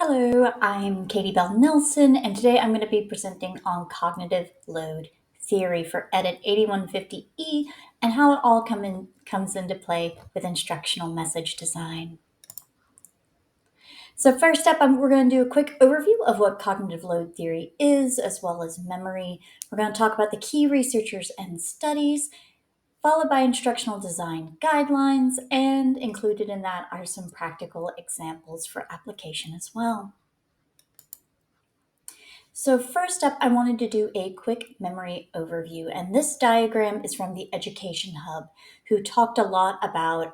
Hello, I'm Katie Bell Nelson, and today I'm going to be presenting on cognitive load theory for EDIT 8150E and how it all comes into play with instructional message design. So first up, we're going to do a quick overview of what cognitive load theory is, as well as memory. We're going to talk about the key researchers and studies, followed by instructional design guidelines, and included in that are some practical examples for application as well. So first up, I wanted to do a quick memory overview, and this diagram is from the Education Hub, who talked a lot about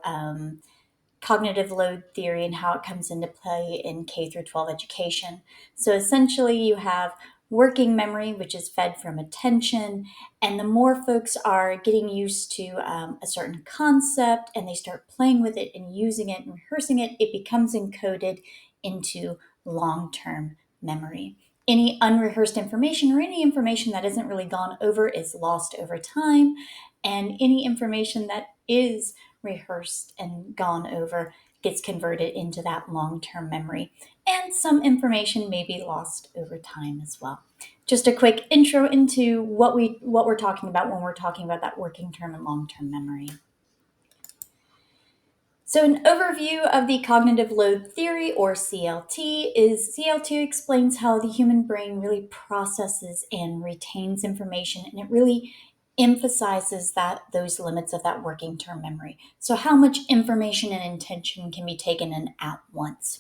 cognitive load theory and how it comes into play in K through 12 education. So essentially, you have working memory, which is fed from attention, and the more folks are getting used to a certain concept and they start playing with it and using it and rehearsing it, it becomes encoded into long-term memory. Any unrehearsed information or any information that isn't really gone over is lost over time, and any information that is rehearsed and gone over gets converted into that long-term memory. And some information may be lost over time as well. Just a quick intro into what we're talking about when we're talking about that working term and long-term memory. So an overview of the cognitive load theory, or CLT, is CLT explains how the human brain really processes and retains information, and it really emphasizes those limits of that working term memory. So how much information and intention can be taken in at once.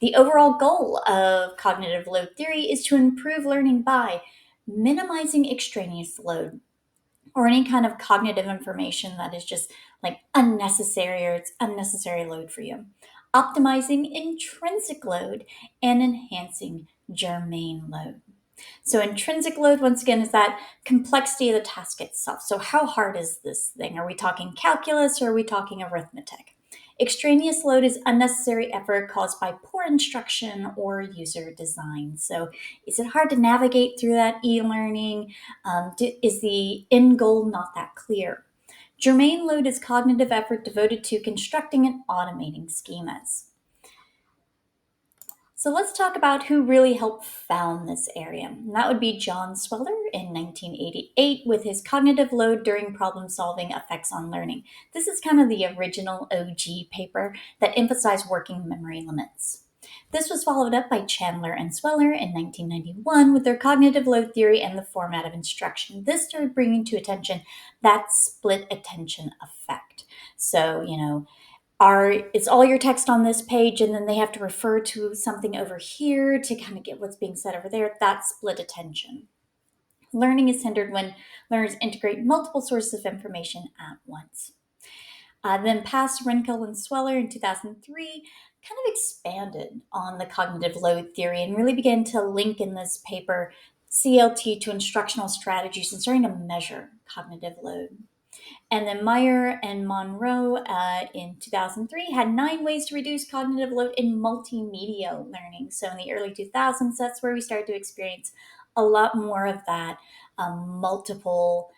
The overall goal of cognitive load theory is to improve learning by minimizing extraneous load, or any kind of cognitive information that is just like unnecessary, or it's unnecessary load for you. Optimizing intrinsic load and enhancing germane load. So intrinsic load, once again, is that complexity of the task itself. So how hard is this thing? Are we talking calculus or are we talking arithmetic? Extraneous load is unnecessary effort caused by poor instruction or user design. So is it hard to navigate through that e-learning? Is the end goal not that clear? Germane load is cognitive effort devoted to constructing and automating schemas. So let's talk about who really helped found this area. And that would be John Sweller in 1988 with his Cognitive Load During Problem Solving Effects on Learning. This is kind of the original OG paper that emphasized working memory limits. This was followed up by Chandler and Sweller in 1991 with their cognitive load theory and the format of instruction. This started bringing to attention that split attention effect. So, it's all your text on this page, and then they have to refer to something over here to kind of get what's being said over there. That's split attention. Learning is hindered when learners integrate multiple sources of information at once. Then Pass, Renkel, and Sweller in 2003 kind of expanded on the cognitive load theory and really began to link in this paper CLT to instructional strategies and starting to measure cognitive load. And then Meyer and Monroe in 2003 had 9 ways to reduce cognitive load in multimedia learning. So in the early 2000s, that's where we started to experience a lot more of that multiple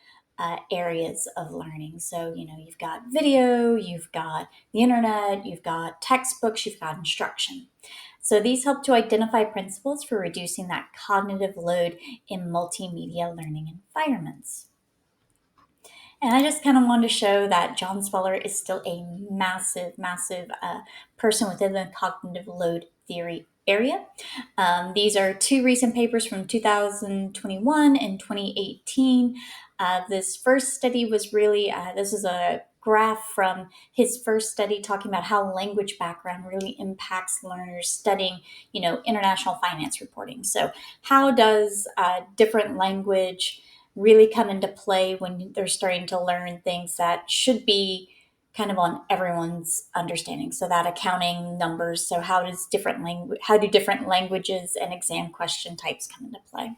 areas of learning. So, you've got video, you've got the internet, you've got textbooks, you've got instruction. So these help to identify principles for reducing that cognitive load in multimedia learning environments. And I just kind of wanted to show that John Sweller is still a massive, massive person within the cognitive load theory area. These are 2 recent papers from 2021 and 2018. This first study was really, this is a graph from his first study talking about how language background really impacts learners studying, international finance reporting. So how does different language really come into play when they're starting to learn things that should be kind of on everyone's understanding? So that accounting, numbers. So how do different languages and exam question types come into play?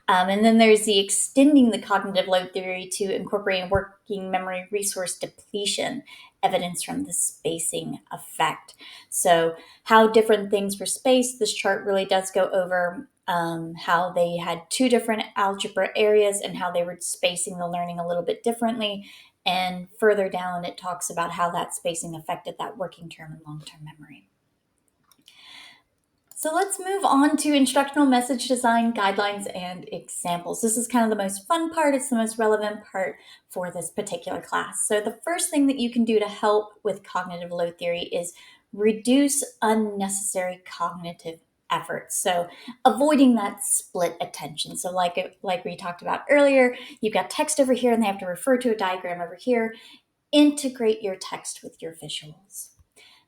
And then there's the extending the cognitive load theory to incorporating working memory resource depletion, evidence from the spacing effect. So how different things were spaced. This chart really does go over how they had 2 different algebra areas and how they were spacing the learning a little bit differently. And further down, it talks about how that spacing affected that working term and long-term memory. So let's move on to instructional message design, guidelines, and examples. This is kind of the most fun part. It's the most relevant part for this particular class. So the first thing that you can do to help with cognitive load theory is reduce unnecessary cognitive effort. So avoiding that split attention. So like we talked about earlier, you've got text over here and they have to refer to a diagram over here. Integrate your text with your visuals.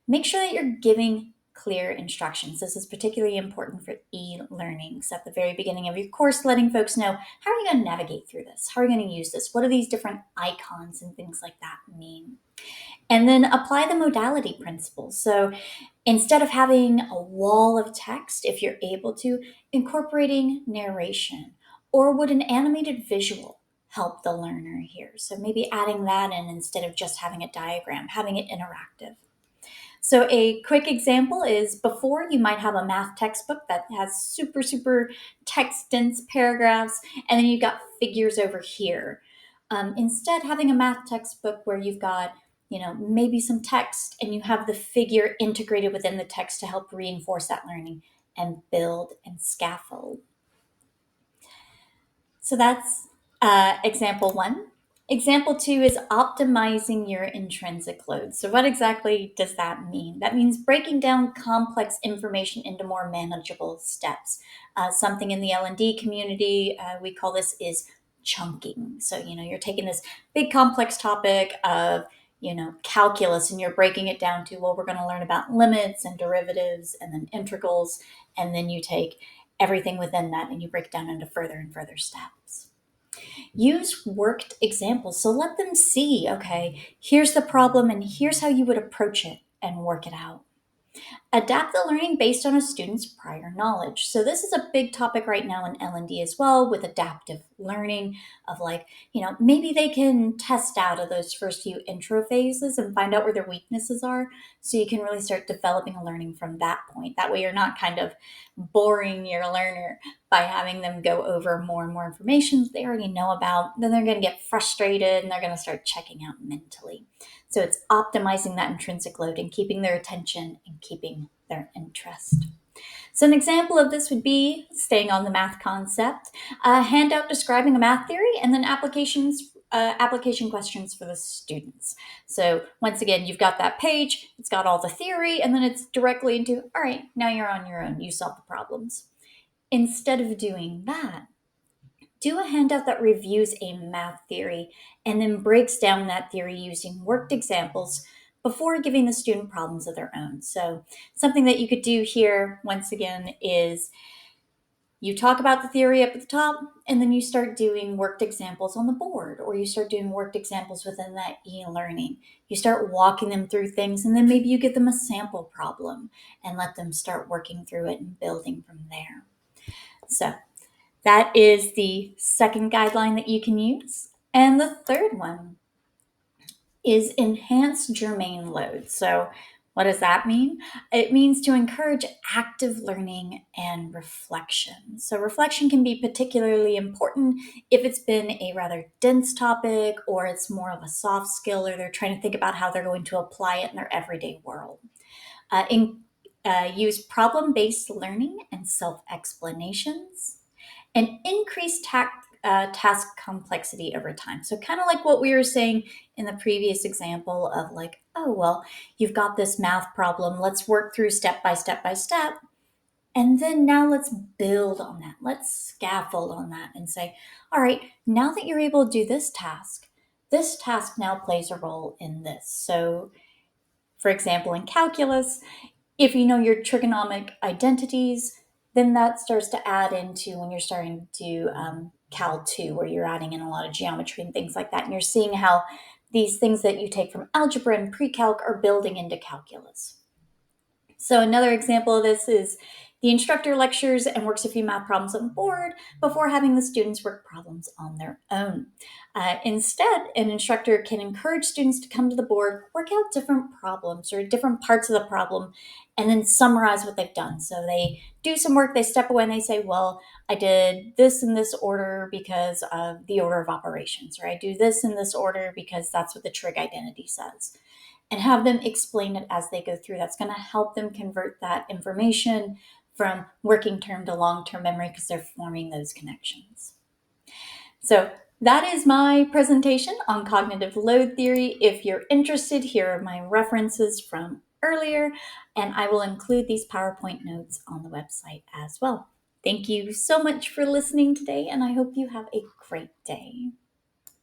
Make sure that you're giving clear instructions. This is particularly important for e-learning. So at the very beginning of your course, letting folks know, how are you going to navigate through this? How are you going to use this? What do these different icons and things like that mean? And then apply the modality principles. So instead of having a wall of text, if you're able to, incorporating narration, or would an animated visual help the learner here? So maybe adding that in instead of just having a diagram, having it interactive. So a quick example is before you might have a math textbook that has super text dense paragraphs, and then you've got figures over here. Instead, having a math textbook where you've got maybe some text and you have the figure integrated within the text to help reinforce that learning and build and scaffold. So that's example one. Example two is optimizing your intrinsic load. So what exactly does that mean? That means breaking down complex information into more manageable steps. Something in the L&D community, we call this is chunking. So, you're taking this big complex topic of, calculus, and you're breaking it down to, well, we're going to learn about limits and derivatives and then integrals. And then you take everything within that and you break it down into further and further steps. Use worked examples. So let them see, okay, here's the problem and here's how you would approach it and work it out. Adapt the learning based on a student's prior knowledge. So this is a big topic right now in L&D as well, with adaptive learning of maybe they can test out of those first few intro phases and find out where their weaknesses are. So you can really start developing a learning from that point. That way you're not kind of boring your learner by having them go over more and more information that they already know about. Then they're going to get frustrated and they're going to start checking out mentally. So it's optimizing that intrinsic load and keeping their attention and keeping their interest. So an example of this would be, staying on the math concept, a handout describing a math theory and then application questions for the students. So once again, you've got that page, it's got all the theory, and then it's directly into, all right, now you're on your own, you solve the problems. Instead of doing that, do a handout that reviews a math theory and then breaks down that theory using worked examples before giving the student problems of their own. So something that you could do here, once again, is you talk about the theory up at the top, and then you start doing worked examples on the board, or you start doing worked examples within that e-learning. You start walking them through things, and then maybe you give them a sample problem and let them start working through it and building from there. So that is the second guideline that you can use. And the third one is enhance germane load. So what does that mean? It means to encourage active learning and reflection. So reflection can be particularly important if it's been a rather dense topic, or it's more of a soft skill, or they're trying to think about how they're going to apply it in their everyday world. Use problem-based learning and self-explanations, and increase task complexity over time. So kind of like what we were saying in the previous example of oh, well, you've got this math problem. Let's work through step by step by step. And then now let's build on that. Let's scaffold on that and say, all right, now that you're able to do this task now plays a role in this. So for example, in calculus, if you know your trigonomic identities, then that starts to add into when you're starting to Cal 2, where you're adding in a lot of geometry and things like that. And you're seeing how these things that you take from algebra and pre-calc are building into calculus. So another example of this is the instructor lectures and works a few math problems on the board before having the students work problems on their own. Instead, an instructor can encourage students to come to the board, work out different problems or different parts of the problem, and then summarize what they've done. So they do some work, they step away and they say, well, I did this in this order because of the order of operations, or I do this in this order because that's what the trig identity says. And have them explain it as they go through. That's going to help them convert that information from working term to long-term memory because they're forming those connections. So that is my presentation on cognitive load theory. If you're interested, here are my references from earlier, and I will include these PowerPoint notes on the website as well. Thank you so much for listening today, and I hope you have a great day.